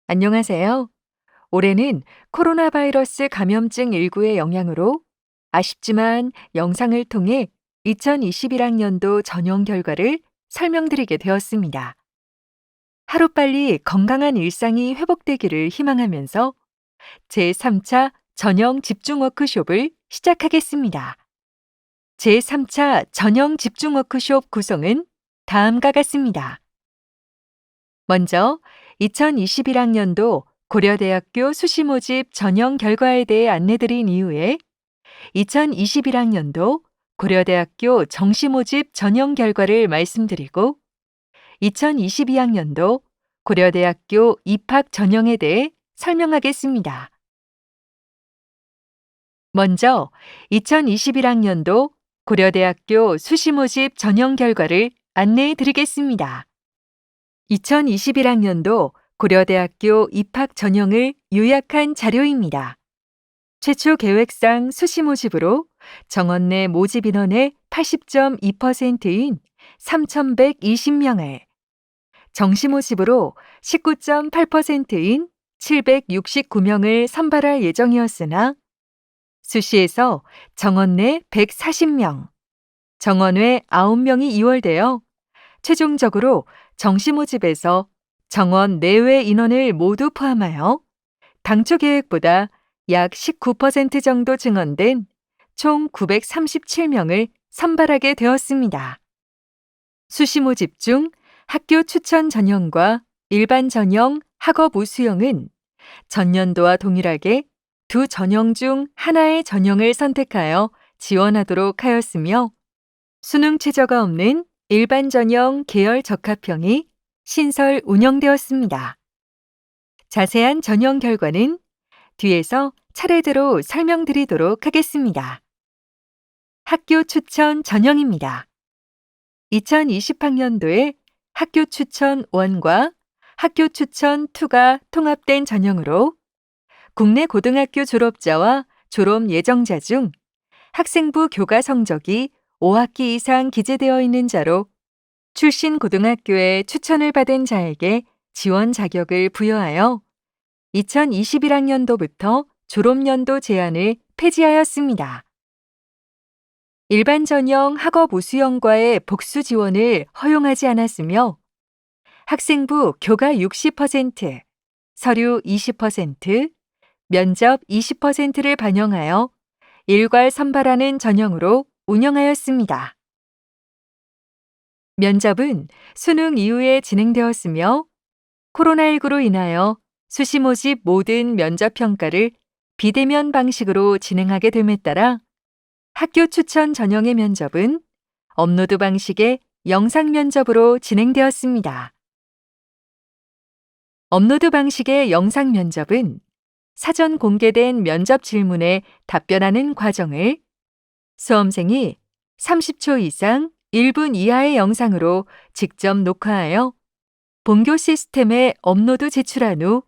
안녕하세요. 올해는 코로나 바이러스 감염증 19의 영향으로 아쉽지만 영상을 통해 2021학년도 전형 결과를 설명드리게 되었습니다. 하루빨리 건강한 일상이 회복되기를 희망하면서 제3차 전형 집중 워크숍을 시작하겠습니다. 제3차 전형 집중 워크숍 구성은 다음과 같습니다. 먼저 2021학년도 고려대학교 수시 모집 전형 결과에 대해 안내드린 이후에 2021학년도 고려대학교 정시 모집 전형 결과를 말씀드리고 2022학년도 고려대학교 입학 전형에 대해 설명하겠습니다. 먼저 2021학년도 고려대학교 수시 모집 전형 결과를 안내해 드리겠습니다. 2021학년도 고려대학교 입학 전형을 요약한 자료입니다. 최초 계획상 수시 모집으로 정원 내 모집 인원의 80.2%인 3,120명을, 정시 모집으로 19.8%인 769명을 선발할 예정이었으나 수시에서 정원 내 140명, 정원 외 9명이 이월되어 최종적으로 정시 모집에서 정원 내외 인원을 모두 포함하여 당초 계획보다 약 19% 정도 증원된 총 937명을 선발하게 되었습니다. 수시 모집 중 학교 추천 전형과 일반 전형, 학업 우수형은 전년도와 동일하게 두 전형 중 하나의 전형을 선택하여 지원하도록 하였으며 수능 최저가 없는 일반 전형 계열 적합형이 신설 운영되었습니다. 자세한 전형 결과는 뒤에서 차례대로 설명드리도록 하겠습니다. 학교 추천 전형입니다. 2020학년도에 학교 추천 1과 학교 추천 2가 통합된 전형으로 국내 고등학교 졸업자와 졸업 예정자 중 학생부 교과 성적이 5학기 이상 기재되어 있는 자로 출신 고등학교에 추천을 받은 자에게 지원 자격을 부여하여 2021학년도부터 졸업연도 제한을 폐지하였습니다. 일반 전형 학업 우수형과의 복수 지원을 허용하지 않았으며 학생부 교과 60%, 서류 20%, 면접 20%를 반영하여 일괄 선발하는 전형으로 운영하였습니다. 면접은 수능 이후에 진행되었으며 코로나19로 인하여 수시 모집 모든 면접 평가를 비대면 방식으로 진행하게 됨에 따라 학교 추천 전형의 면접은 업로드 방식의 영상 면접으로 진행되었습니다. 업로드 방식의 영상 면접은 사전 공개된 면접 질문에 답변하는 과정을 수험생이 30초 이상 1분 이하의 영상으로 직접 녹화하여 본교 시스템에 업로드 제출한 후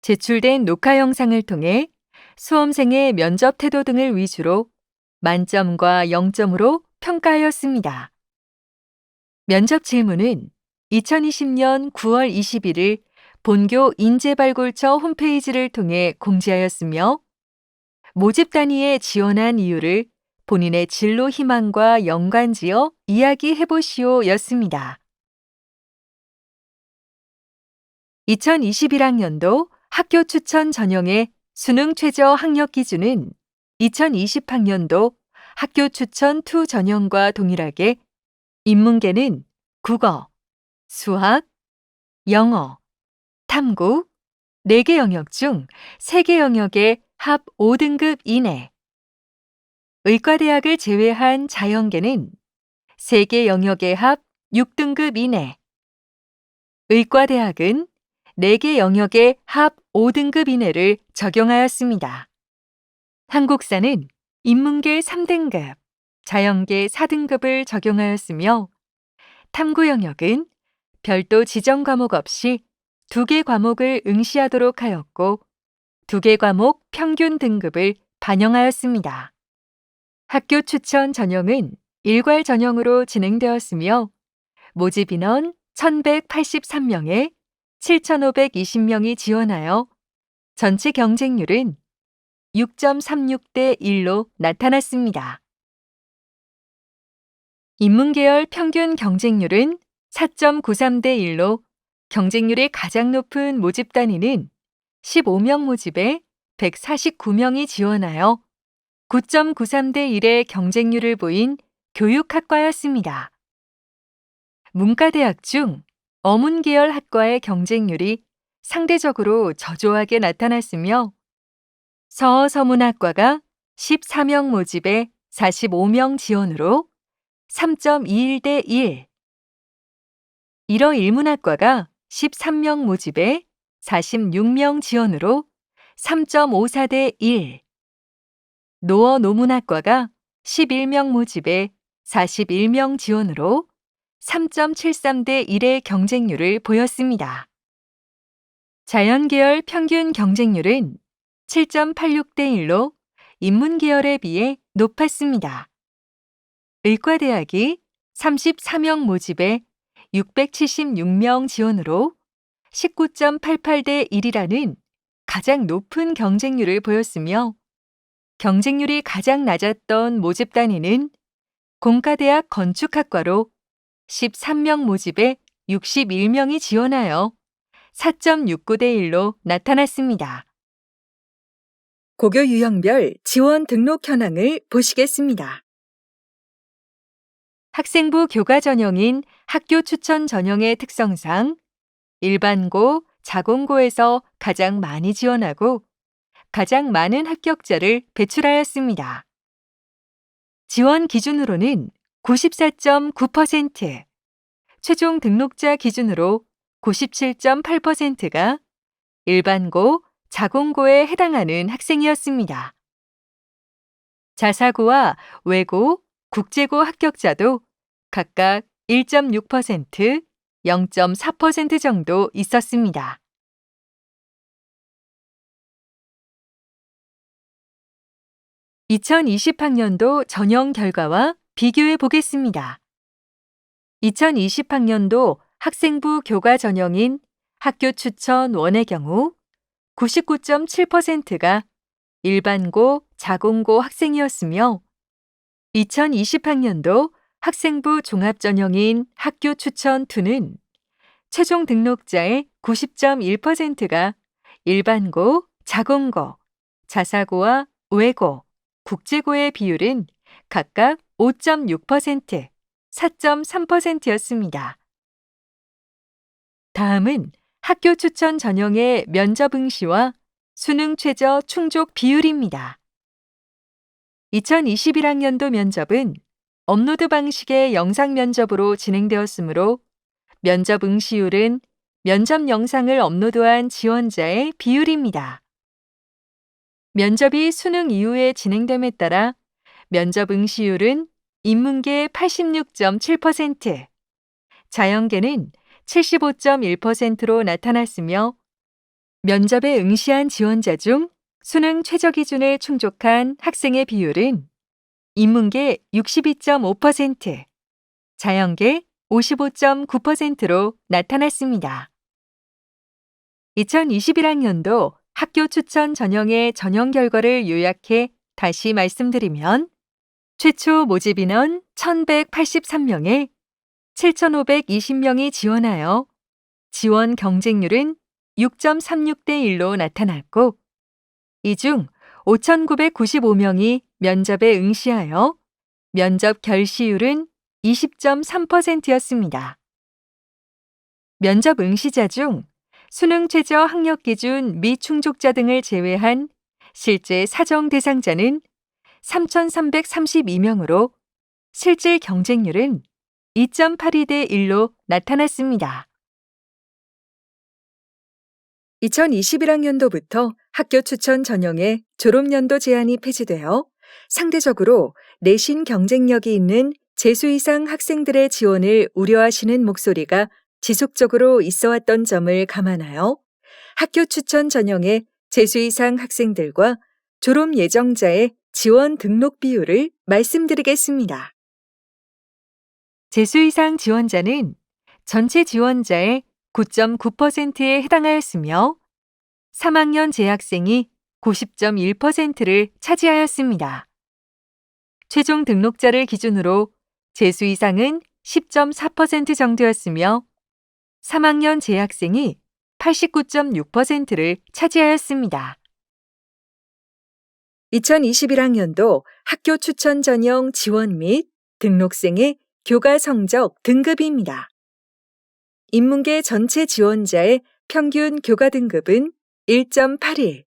제출된 녹화 영상을 통해 수험생의 면접 태도 등을 위주로 만점과 0점으로 평가하였습니다. 면접 질문은 2020년 9월 21일 본교 인재발굴처 홈페이지를 통해 공지하였으며 모집 단위에 지원한 이유를 본인의 진로 희망과 연관지어 이야기해보시오 였습니다. 2021학년도 학교 추천 전형의 수능 최저 학력 기준은 2020학년도 학교 추천 2 전형과 동일하게 인문계는 국어, 수학, 영어, 탐구, 4개 영역 중 3개 영역의 합 5등급 이내, 의과대학을 제외한 자연계는 3개 영역의 합 6등급 이내, 의과대학은 4개 영역의 합 5등급 이내를 적용하였습니다. 한국사는 인문계 3등급, 자연계 4등급을 적용하였으며 탐구 영역은 별도 지정 과목 없이 2개 과목을 응시하도록 하였고 2개 과목 평균 등급을 반영하였습니다. 학교 추천 전형은 일괄 전형으로 진행되었으며 모집 인원 1,183명에 7,520명이 지원하여 전체 경쟁률은 6.36대 1로 나타났습니다. 인문계열 평균 경쟁률은 4.93대 1로 경쟁률이 가장 높은 모집 단위는 15명 모집에 149명이 지원하여 9.93대 1의 경쟁률을 보인 교육학과였습니다. 문과대학 중 어문계열 학과의 경쟁률이 상대적으로 저조하게 나타났으며 서어서문학과가 14명 모집에 45명 지원으로 3.21대 1, 일어일문학과가 13명 모집에 46명 지원으로 3.54대 1, 노어노문학과가 11명 모집에 41명 지원으로 3.73대 1의 경쟁률을 보였습니다. 자연계열 평균 경쟁률은 7.86대 1로 인문계열에 비해 높았습니다. 의과대학이 34명 모집에 676명 지원으로 19.88대 1이라는 가장 높은 경쟁률을 보였으며 경쟁률이 가장 낮았던 모집 단위는 공과대학 건축학과로 13명 모집에 61명이 지원하여 4.69대 1로 나타났습니다. 고교 유형별 지원 등록 현황을 보시겠습니다. 학생부 교과 전형인 학교 추천 전형의 특성상 일반고, 자공고에서 가장 많이 지원하고 가장 많은 합격자를 배출하였습니다. 지원 기준으로는 94.9%, 최종 등록자 기준으로 97.8%가 일반고, 자공고에 해당하는 학생이었습니다. 자사고와 외고, 국제고 합격자도 각각 1.6%, 0.4% 정도 있었습니다. (2020학년도) 전형 결과와 비교해 보겠습니다. 2020학년도 학생부 교과 전형인 학교 추천 1의 경우 99.7%가 일반고, 자공고 학생이었으며 2020학년도 학생부 종합전형인 학교 추천 2는 최종 등록자의 90.1%가 일반고, 자공고, 자사고와 외고, 국제고의 비율은 각각 5.6%, 4.3%였습니다. 다음은 학교 추천 전형의 면접 응시와 수능 최저 충족 비율입니다. 2021학년도 면접은 업로드 방식의 영상 면접으로 진행되었으므로 면접 응시율은 면접 영상을 업로드한 지원자의 비율입니다. 면접이 수능 이후에 진행됨에 따라 면접 응시율은 인문계 86.7%, 자연계는 75.1%로 나타났으며 면접에 응시한 지원자 중 수능 최저 기준을 충족한 학생의 비율은 인문계 62.5%, 자연계 55.9%로 나타났습니다. 2021학년도 학교 추천 전형의 전형 결과를 요약해 다시 말씀드리면 최초 모집 인원 1,183명에 7,520명이 지원하여 지원 경쟁률은 6.36대 1로 나타났고 이 중 5,995명이 면접에 응시하여 면접 결시율은 20.3%였습니다. 면접 응시자 중 수능 최저 학력 기준 미충족자 등을 제외한 실제 사정 대상자는 3,332명으로 실질 경쟁률은 2.82대 1로 나타났습니다. 2021학년도부터 학교 추천 전형의 졸업연도 제한이 폐지되어 상대적으로 내신 경쟁력이 있는 재수 이상 학생들의 지원을 우려하시는 목소리가 지속적으로 있어왔던 점을 감안하여 학교 추천 전형의 재수 이상 학생들과 졸업 예정자의 지원 등록 비율을 말씀드리겠습니다. 재수 이상 지원자는 전체 지원자의 9.9%에 해당하였으며 3학년 재학생이 90.1%를 차지하였습니다. 최종 등록자를 기준으로 재수 이상은 10.4% 정도였으며 3학년 재학생이 89.6%를 차지하였습니다. 2021학년도 학교 추천 전형 지원 및 등록생의 교과 성적 등급입니다. 인문계 전체 지원자의 평균 교과 등급은 1.81,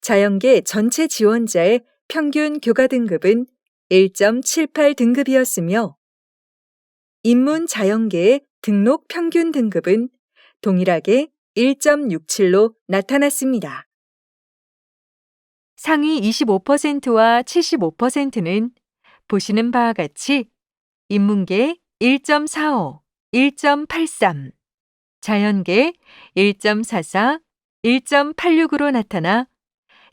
자연계 전체 지원자의 평균 교과 등급은 1.78 등급이었으며 인문 자연계의 등록 평균 등급은 동일하게 1.67로 나타났습니다. 상위 25%와 75%는 보시는 바와 같이 인문계 1.45, 1.83, 자연계 1.44, 1.86으로 나타나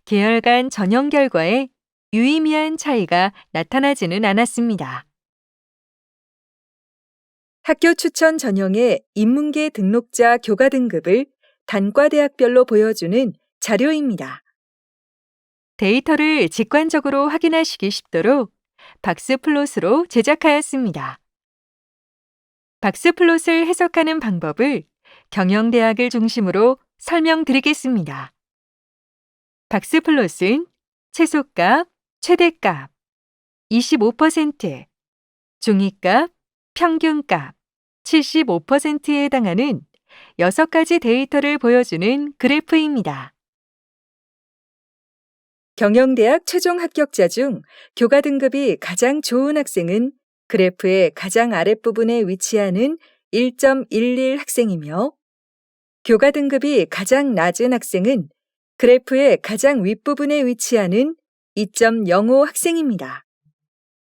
계열 간 전형 결과에 유의미한 차이가 나타나지는 않았습니다. 학교 추천 전형의 인문계 등록자 교과 등급을 단과대학별로 보여주는 자료입니다. 데이터를 직관적으로 확인하시기 쉽도록 박스플롯으로 제작하였습니다. 박스플롯을 해석하는 방법을 경영대학을 중심으로 설명드리겠습니다. 박스플롯은 최소값, 최대값, 25%, 중위값, 평균값, 75%에 해당하는 6가지 데이터를 보여주는 그래프입니다. 경영대학 최종 합격자 중 교과 등급이 가장 좋은 학생은 그래프의 가장 아랫부분에 위치하는 1.11 학생이며 교과 등급이 가장 낮은 학생은 그래프의 가장 윗부분에 위치하는 2.05 학생입니다.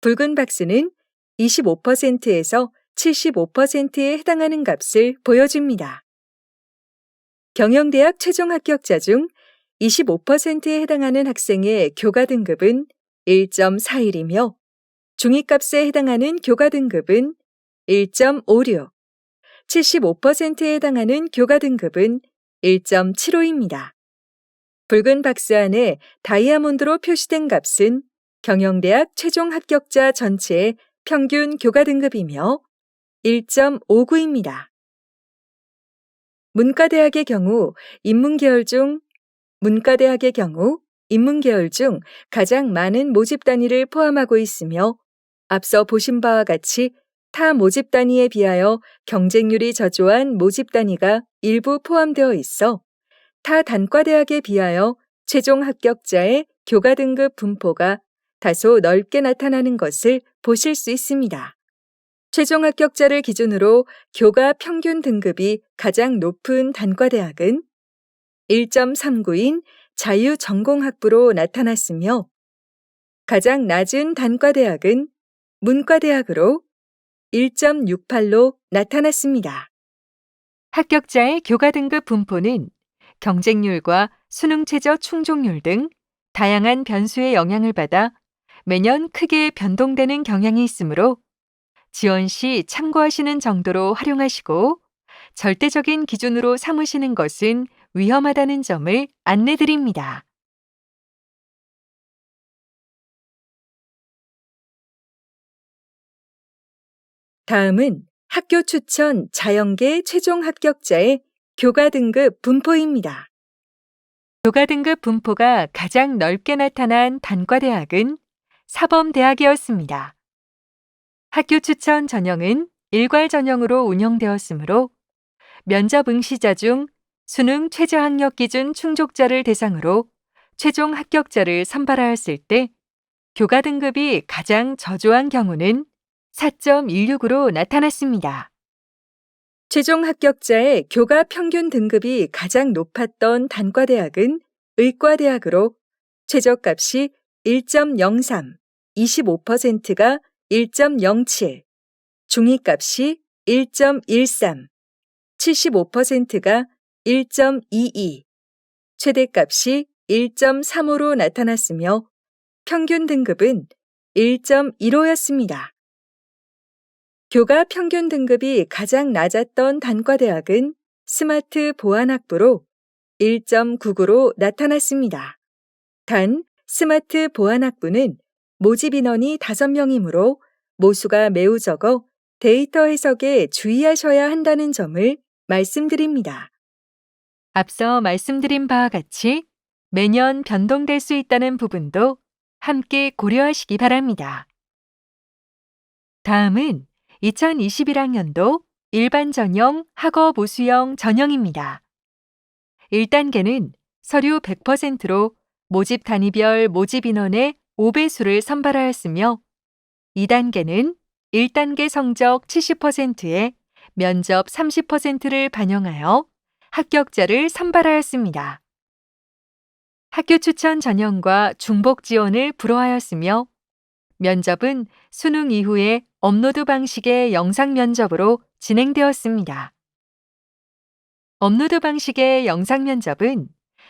붉은 박스는 25%에서 75%에 해당하는 값을 보여줍니다. 경영대학 최종 합격자 중 25%에 해당하는 학생의 교과 등급은 1.41이며 중위값에 해당하는 교과 등급은 1.56, 75%에 해당하는 교과 등급은 1.75입니다. 붉은 박스 안에 다이아몬드로 표시된 값은 경영대학 최종 합격자 전체의 평균 교과 등급이며 1.59입니다. 문과대학의 경우 인문계열 중 가장 많은 모집 단위를 포함하고 있으며 앞서 보신 바와 같이 타 모집 단위에 비하여 경쟁률이 저조한 모집 단위가 일부 포함되어 있어 타 단과대학에 비하여 최종 합격자의 교과 등급 분포가 다소 넓게 나타나는 것을 보실 수 있습니다. 최종 합격자를 기준으로 교과 평균 등급이 가장 높은 단과대학은 1.39인 자유전공학부로 나타났으며 가장 낮은 단과대학은 문과대학으로 1.68로 나타났습니다. 합격자의 교과 등급 분포는 경쟁률과 수능 최저 충족률 등 다양한 변수의 영향을 받아 매년 크게 변동되는 경향이 있으므로 지원 시 참고하시는 정도로 활용하시고 절대적인 기준으로 삼으시는 것은 위험하다는 점을 안내드립니다. 다음은 학교 추천 자연계 최종 합격자의 교과 등급 분포입니다. 교과 등급 분포가 가장 넓게 나타난 단과대학은 사범대학이었습니다. 학교 추천 전형은 일괄 전형으로 운영되었으므로 면접 응시자 중 수능 최저학력 기준 충족자를 대상으로 최종 합격자를 선발하였을 때 교과 등급이 가장 저조한 경우는 4.16으로 나타났습니다. 최종 합격자의 교과 평균 등급이 가장 높았던 단과대학은 의과대학으로 최저값이 1.03, 25%가 1.07, 중위값이 1.13, 75%가 1.22, 최대값이 1.35로 나타났으며 평균 등급은 1.15였습니다. 교과 평균 등급이 가장 낮았던 단과대학은 스마트 보안학부로 1.99로 나타났습니다. 단, 스마트 보안학부는 모집 인원이 5명이므로 모수가 매우 적어 데이터 해석에 주의하셔야 한다는 점을 말씀드립니다. 앞서 말씀드린 바와 같이 매년 변동될 수 있다는 부분도 함께 고려하시기 바랍니다. 다음은 2021학년도 일반 전형 학업 우수형 전형입니다. 1단계는 서류 100%로 모집 단위별 모집 인원의 5배수를 선발하였으며 2단계는 1단계 성적 70%에 면접 30%를 반영하여 합격자를 선발하였습니다. 학교 추천 전형과 중복 지원을 불허하였으며 면접은 수능 이후에 업로드 방식의 영상 면접으로 진행되었습니다. 업로드 방식의 영상 면접은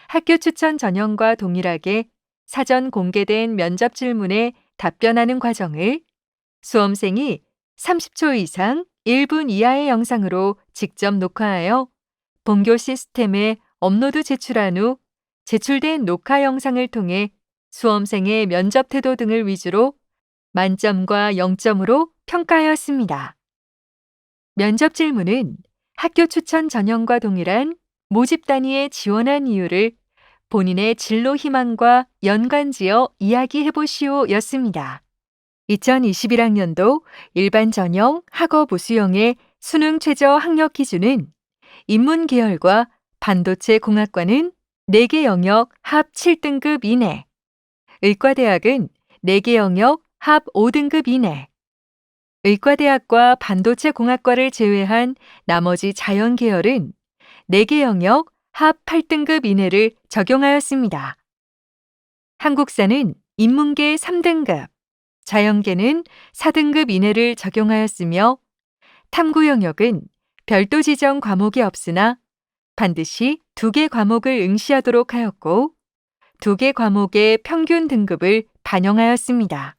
학교 추천 전형과 동일하게 사전 공개된 면접 질문에 답변하는 과정을 수험생이 30초 이상 1분 이하의 영상으로 직접 녹화하여 본교 시스템에 업로드 제출한 후 제출된 녹화 영상을 통해 수험생의 면접 태도 등을 위주로 만점과 0점으로 평가하였습니다. 면접 질문은 학교 추천 전형과 동일한 모집 단위에 지원한 이유를 본인의 진로 희망과 연관지어 이야기해 보시오 였습니다. 2021학년도 일반 전형 학업 우수형의 수능 최저 학력 기준은 인문 계열과 반도체 공학과는 4개 영역 합 7등급 이내, 의과대학은 4개 영역 합 5등급 이내, 의과대학과 반도체 공학과를 제외한 나머지 자연 계열은 4개 영역 합 8등급 이내를 적용하였습니다. 한국사는 인문계 3등급, 자연계는 4등급 이내를 적용하였으며 탐구 영역은 별도 지정 과목이 없으나 반드시 2개 과목을 응시하도록 하였고 2개 과목의 평균 등급을 반영하였습니다.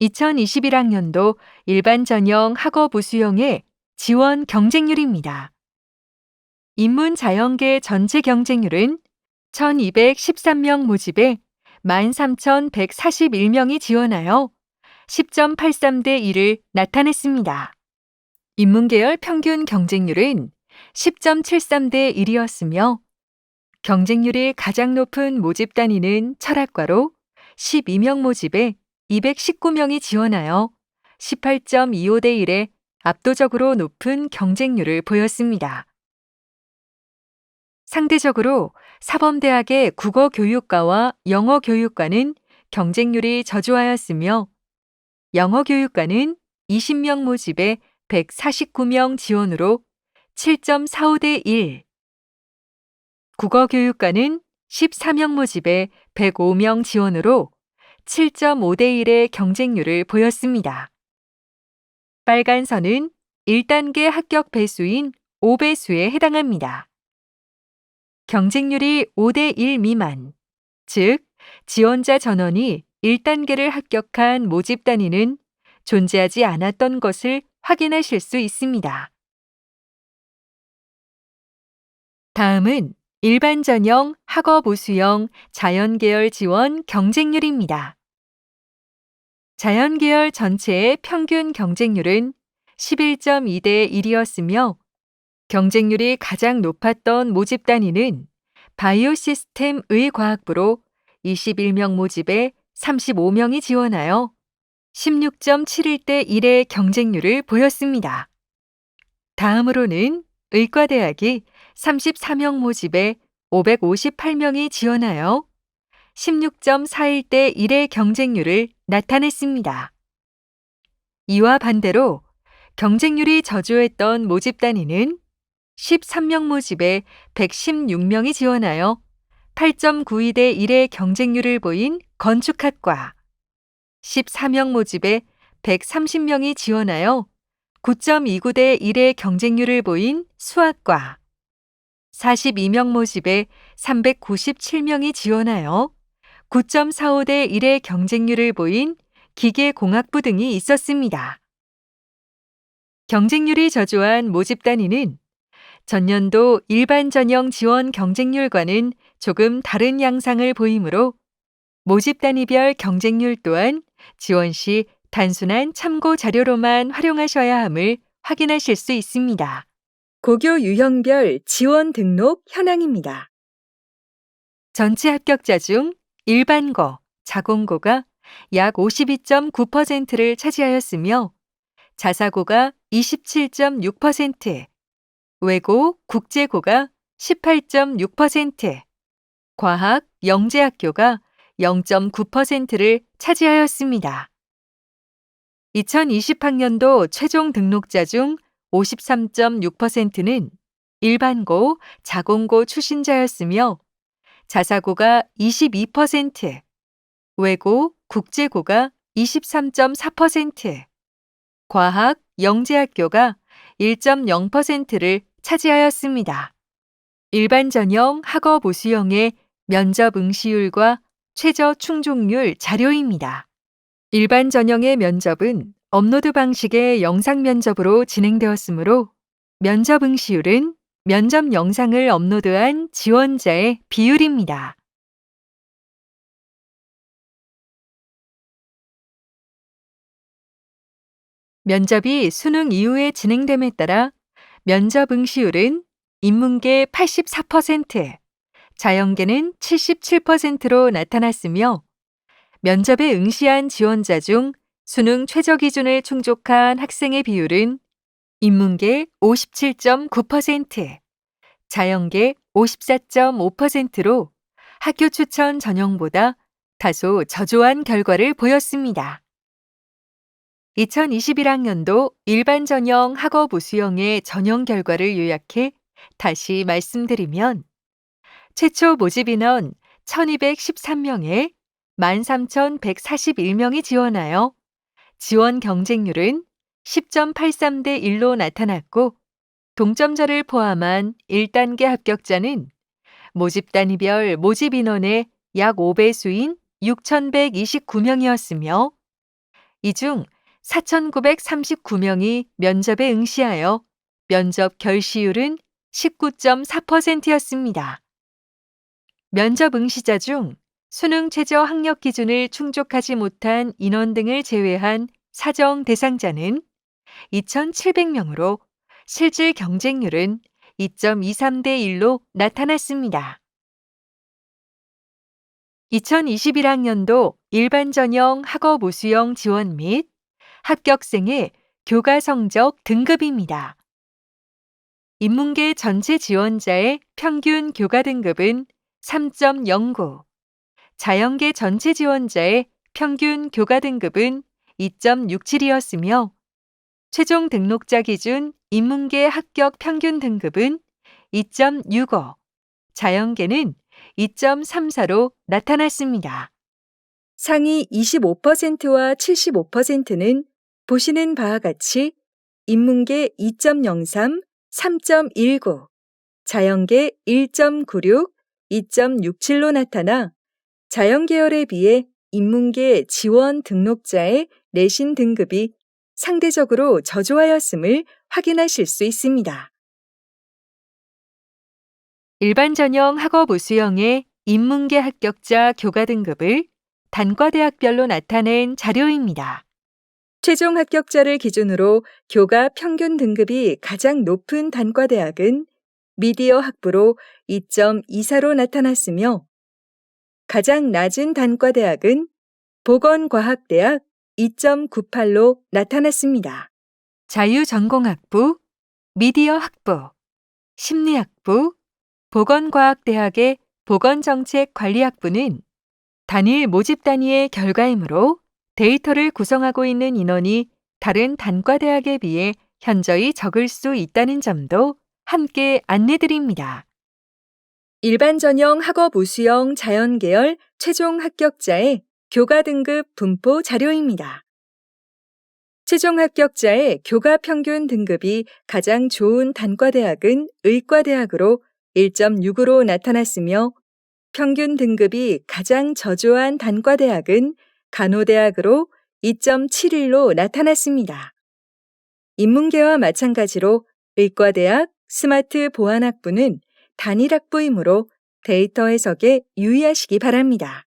2021학년도 일반 전형 학업 우수형의 지원 경쟁률입니다. 인문 자연계 전체 경쟁률은 1213명 모집에 13,141명이 지원하여 10.83대 1을 나타냈습니다. 인문계열 평균 경쟁률은 10.73대 1이었으며 경쟁률이 가장 높은 모집 단위는 철학과로 12명 모집에 219명이 지원하여 18.25대 1의 압도적으로 높은 경쟁률을 보였습니다. 상대적으로 사범대학의 국어교육과와 영어교육과는 경쟁률이 저조하였으며 영어교육과는 20명 모집에 149명 지원으로 7.45대 1, 국어교육과는 14명 모집에 105명 지원으로 7.5대 1의 경쟁률을 보였습니다. 빨간 선은 1단계 합격 배수인 5배수에 해당합니다. 경쟁률이 5대 1 미만, 즉 지원자 전원이 1단계를 합격한 모집 단위는 존재하지 않았던 것을 확인하실 수 있습니다. 다음은 일반 전형 학업 우수형 자연계열 지원 경쟁률입니다. 자연계열 전체의 평균 경쟁률은 11.2대 1이었으며 경쟁률이 가장 높았던 모집 단위는 바이오 시스템 의과학부로 21명 모집에 35명이 지원하여 16.71대 1의 경쟁률을 보였습니다. 다음으로는 의과대학이 34명 모집에 558명이 지원하여 16.41대 1의 경쟁률을 나타냈습니다. 이와 반대로 경쟁률이 저조했던 모집 단위는 13명 모집에 116명이 지원하여 8.92대 1의 경쟁률을 보인 건축학과, 14명 모집에 130명이 지원하여 9.29대 1의 경쟁률을 보인 수학과, 42명 모집에 397명이 지원하여 9.45대 1의 경쟁률을 보인 기계공학부 등이 있었습니다. 경쟁률이 저조한 모집 단위는 전년도 일반 전형 지원 경쟁률과는 조금 다른 양상을 보이므로 모집 단위별 경쟁률 또한 지원 시 단순한 참고 자료로만 활용하셔야 함을 확인하실 수 있습니다. 고교 유형별 지원 등록 현황입니다. 전체 합격자 중 일반고, 자공고가 약 52.9%를 차지하였으며 자사고가 27.6%, 외고, 국제고가 18.6%, 과학, 영재학교가 0.9%를 차지하였습니다. 2020학년도 최종 등록자 중 53.6%는 일반고, 자공고 출신자였으며 자사고가 22%, 외고, 국제고가 23.4%, 과학, 영재학교가 1.0%를 차지하였습니다. 일반 전형 학업 우수형의 면접 응시율과 최저 충족률 자료입니다. 일반 전형의 면접은 업로드 방식의 영상 면접으로 진행되었으므로 면접 응시율은 면접 영상을 업로드한 지원자의 비율입니다. 면접이 수능 이후에 진행됨에 따라 면접 응시율은 인문계 84%, 자연계는 77%로 나타났으며 면접에 응시한 지원자 중 수능 최저 기준을 충족한 학생의 비율은 인문계 57.9%, 자연계 54.5%로 학교 추천 전형보다 다소 저조한 결과를 보였습니다. 2021학년도 일반 전형 학업 우수형의 전형 결과를 요약해 다시 말씀드리면 최초 모집 인원 1,213명에 13,141명이 지원하여 지원 경쟁률은 10.83대 1로 나타났고 동점자를 포함한 1단계 합격자는 모집 단위별 모집 인원의 약 5배수인 6,129명이었으며 이 중 4,939명이 면접에 응시하여 면접 결시율은 19.4%였습니다. 면접 응시자 중 수능 최저 학력 기준을 충족하지 못한 인원 등을 제외한 사정 대상자는 2,700명으로 실질 경쟁률은 2.23대 1로 나타났습니다. 2021학년도 일반 전형 학업 우수형 지원 및 합격생의 교과 성적 등급입니다. 인문계 전체 지원자의 평균 교과 등급은 3.09, 자연계 전체 지원자의 평균 교과 등급은 2.67이었으며 최종 등록자 기준 인문계 합격 평균 등급은 2.65, 자연계는 2.34로 나타났습니다. 상위 25%와 75%는 보시는 바와 같이 인문계 2.03, 3.19, 자연계 1.96, 2.67로 나타나 자연계열에 비해 인문계 지원 등록자의 내신 등급이 상대적으로 저조하였음을 확인하실 수 있습니다. 일반 전형 학업 우수형의 인문계 합격자 교과 등급을 단과대학별로 나타낸 자료입니다. 최종 합격자를 기준으로 교과 평균 등급이 가장 높은 단과대학은 미디어 학부로 2.24로 나타났으며 가장 낮은 단과대학은 보건과학대학 2.98로 나타났습니다. 자유전공학부, 미디어 학부, 심리학부, 보건과학대학의 보건정책관리학부는 단일 모집 단위의 결과이므로 데이터를 구성하고 있는 인원이 다른 단과대학에 비해 현저히 적을 수 있다는 점도 함께 안내드립니다. 일반 전형 학업 우수형 자연계열 최종 합격자의 교과 등급 분포 자료입니다. 최종 합격자의 교과 평균 등급이 가장 좋은 단과대학은 의과대학으로 1.6으로 나타났으며 평균 등급이 가장 저조한 단과대학은 간호대학으로 2.71로 나타났습니다. 인문계와 마찬가지로 의과대학, 스마트 보안 학부는 단일 학부이므로 데이터 해석에 유의하시기 바랍니다.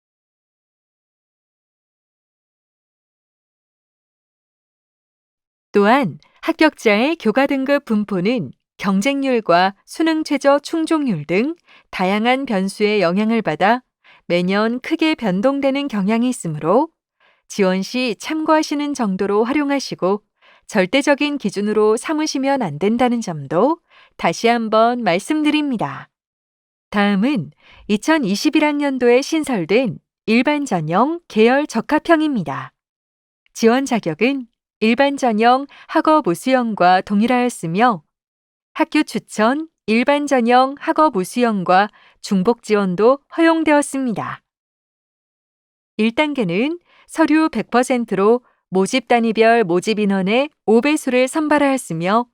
또한 합격자의 교과 등급 분포는 경쟁률과 수능 최저 충족률 등 다양한 변수의 영향을 받아 매년 크게 변동되는 경향이 있으므로 지원 시 참고하시는 정도로 활용하시고 절대적인 기준으로 삼으시면 안 된다는 점도 다시 한번 말씀드립니다. 다음은 2021학년도에 신설된 일반 전형 계열 적합형입니다. 지원 자격은 일반 전형 학업 우수형과 동일하였으며 학교 추천 일반 전형 학업 우수형과 중복 지원도 허용되었습니다. 1단계는 서류 100%로 모집 단위별 모집 인원의 5배수를 선발하였으며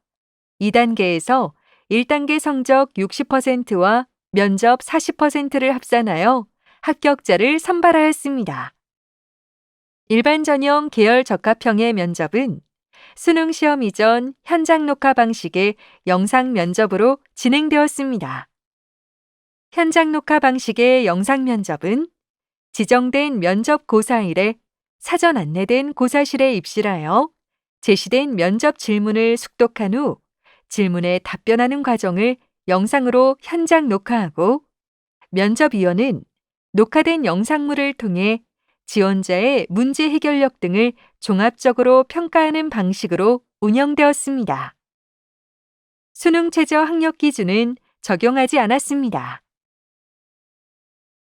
2단계에서 1단계 성적 60%와 면접 40%를 합산하여 합격자를 선발하였습니다. 일반 전형 계열 적합형의 면접은 수능 시험 이전 현장 녹화 방식의 영상 면접으로 진행되었습니다. 현장 녹화 방식의 영상 면접은 지정된 면접 고사일에 사전 안내된 고사실에 입실하여 제시된 면접 질문을 숙독한 후 질문에 답변하는 과정을 영상으로 현장 녹화하고 면접위원은 녹화된 영상물을 통해 지원자의 문제 해결력 등을 종합적으로 평가하는 방식으로 운영되었습니다. 수능 최저 학력 기준은 적용하지 않았습니다.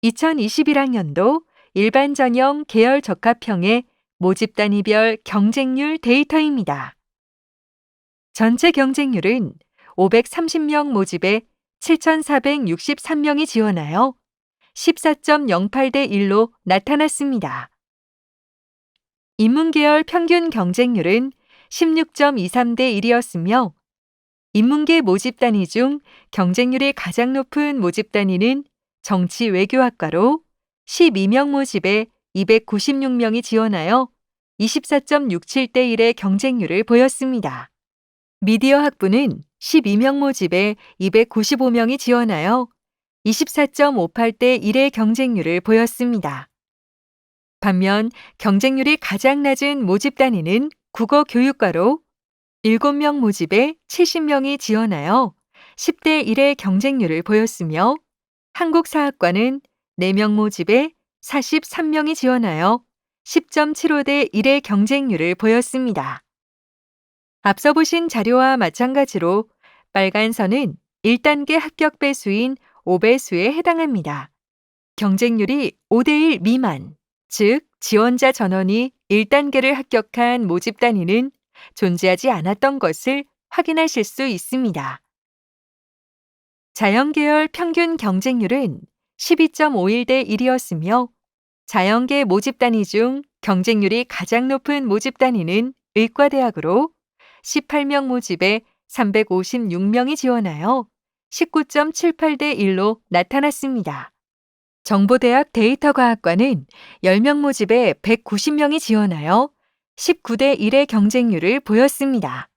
2021학년도 일반 전형 계열 적합형의 모집 단위별 경쟁률 데이터입니다. 전체 경쟁률은 530명 모집에 7,463명이 지원하여 14.08대 1로 나타났습니다. 인문계열 평균 경쟁률은 16.23대 1이었으며 인문계 모집 단위 중 경쟁률이 가장 높은 모집 단위는 정치 외교학과로 12명 모집에 296명이 지원하여 24.67대 1의 경쟁률을 보였습니다. 미디어 학부는 12명 모집에 295명이 지원하여 24.58대 1의 경쟁률을 보였습니다. 반면 경쟁률이 가장 낮은 모집 단위는 국어교육과로 7명 모집에 70명이 지원하여 10대 1의 경쟁률을 보였으며 한국사학과는 4명 모집에 43명이 지원하여 10.75대 1의 경쟁률을 보였습니다. 앞서 보신 자료와 마찬가지로 빨간 선은 1단계 합격 배수인 5배수에 해당합니다. 경쟁률이 5대1 미만, 즉 지원자 전원이 1단계를 합격한 모집 단위는 존재하지 않았던 것을 확인하실 수 있습니다. 자연계열 평균 경쟁률은 12.51대 1이었으며 자연계 모집 단위 중 경쟁률이 가장 높은 모집 단위는 의과대학으로 18명 모집에 356명이 지원하여 19.78대 1로 나타났습니다. 정보대학 데이터과학과는 10명 모집에 190명이 지원하여 19대 1의 경쟁률을 보였습니다.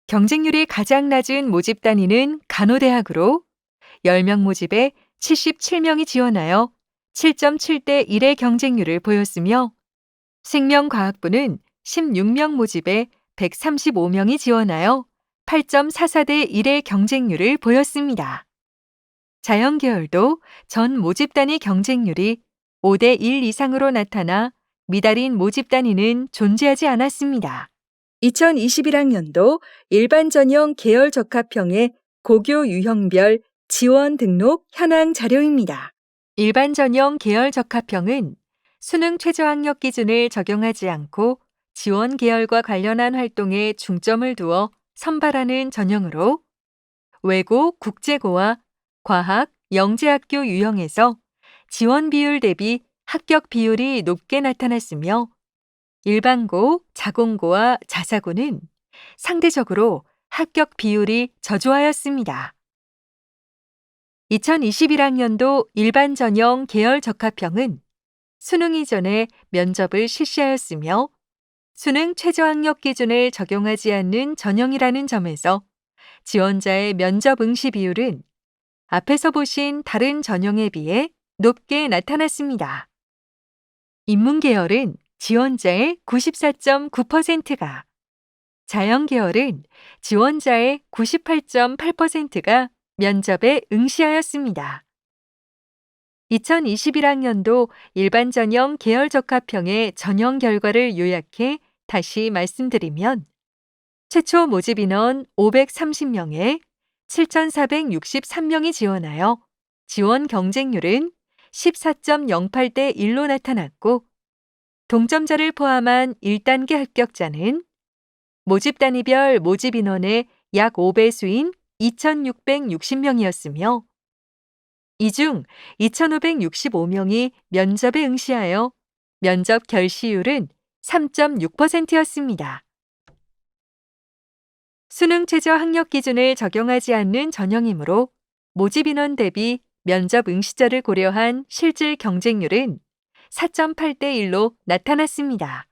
경쟁률이 가장 낮은 모집 단위는 간호대학으로 10명 모집에 77명이 지원하여 7.7대 1의 경쟁률을 보였으며 생명과학부는 16명 모집에 135명이 지원하여 8.44대 1의 경쟁률을 보였습니다. 자연계열도 전 모집 단위 경쟁률이 5대 1 이상으로 나타나 미달인 모집 단위는 존재하지 않았습니다. 2021학년도 일반 전형 계열 적합형의 고교 유형별 지원 등록 현황 자료입니다. 일반 전형 계열 적합형은 수능 최저 학력 기준을 적용하지 않고 지원 계열과 관련한 활동에 중점을 두어 선발하는 전형으로 외고, 국제고와 과학, 영재학교 유형에서 지원 비율 대비 합격 비율이 높게 나타났으며 일반고, 자공고와 자사고는 상대적으로 합격 비율이 저조하였습니다. 2021학년도 일반 전형 계열 적합형은 수능 이전에 면접을 실시하였으며 수능 최저 학력 기준을 적용하지 않는 전형이라는 점에서 지원자의 면접 응시 비율은 앞에서 보신 다른 전형에 비해 높게 나타났습니다. 인문계열은 지원자의 94.9%가, 자연계열은 지원자의 98.8%가 면접에 응시하였습니다. 2021학년도 일반 전형 계열 적합형의 전형 결과를 요약해 다시 말씀드리면 최초 모집 인원 530명에 7,463명이 지원하여 지원 경쟁률은 14.08대 1로 나타났고 동점자를 포함한 1단계 합격자는 모집 단위별 모집 인원의 약 5배수인 2,660명이었으며 이 중 2,565명이 면접에 응시하여 면접 결시율은 3.6%였습니다. 수능 최저 학력 기준을 적용하지 않는 전형이므로 모집 인원 대비 면접 응시자를 고려한 실질 경쟁률은 4.8대 1로 나타났습니다.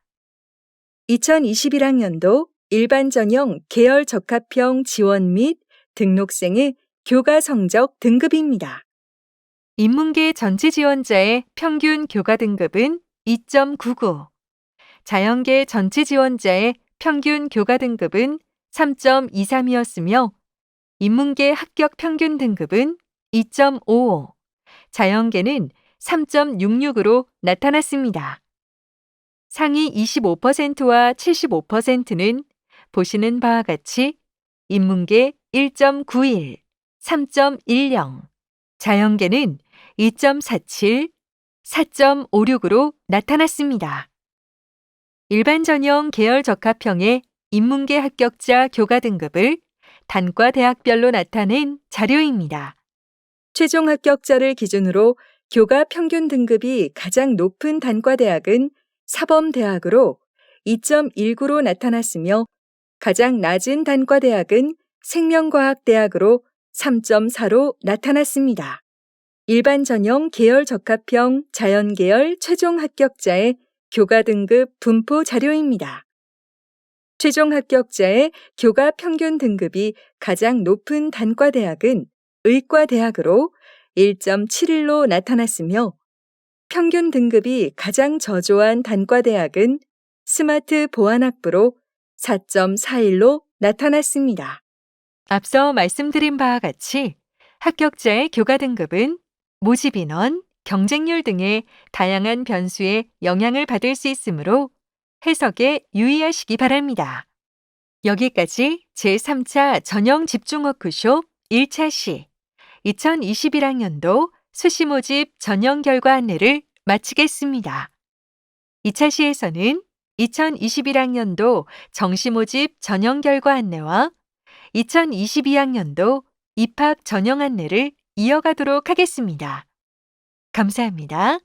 2021학년도 일반 전형 계열 적합형 지원 및 등록생의 교과 성적 등급입니다. 인문계 전체 지원자의 평균 교과 등급은 2.99, 자연계 전체 지원자의 평균 교과 등급은 3.23이었으며 인문계 합격 평균 등급은 2.55, 자연계는 3.66으로 나타났습니다. 상위 25%와 75%는 보시는 바와 같이 인문계 1.91, 3.10, 자연계는 2.47, 4.56으로 나타났습니다. 일반 전형 계열 적합형의 인문계 합격자 교과 등급을 단과 대학별로 나타낸 자료입니다. 최종 합격자를 기준으로 교과 평균 등급이 가장 높은 단과대학은 사범대학으로 2.19로 나타났으며 가장 낮은 단과대학은 생명과학대학으로 3.4로 나타났습니다. 일반 전형 계열 적합형 자연계열 최종 합격자의 교과 등급 분포 자료입니다. 최종 합격자의 교과 평균 등급이 가장 높은 단과대학은 의과대학으로 1.71로 나타났으며 평균 등급이 가장 저조한 단과대학은 스마트 보안학부로 4.41로 나타났습니다. 앞서 말씀드린 바와 같이 합격자의 교과 등급은 모집 인원, 경쟁률 등의 다양한 변수에 영향을 받을 수 있으므로 해석에 유의하시기 바랍니다. 여기까지 제3차 전형 집중 워크숍 1차 시 2021학년도 수시 모집 전형 결과 안내를 마치겠습니다. 2차 시에서는 2021학년도 정시 모집 전형 결과 안내와 2022학년도 입학 전형 안내를 이어가도록 하겠습니다. 감사합니다.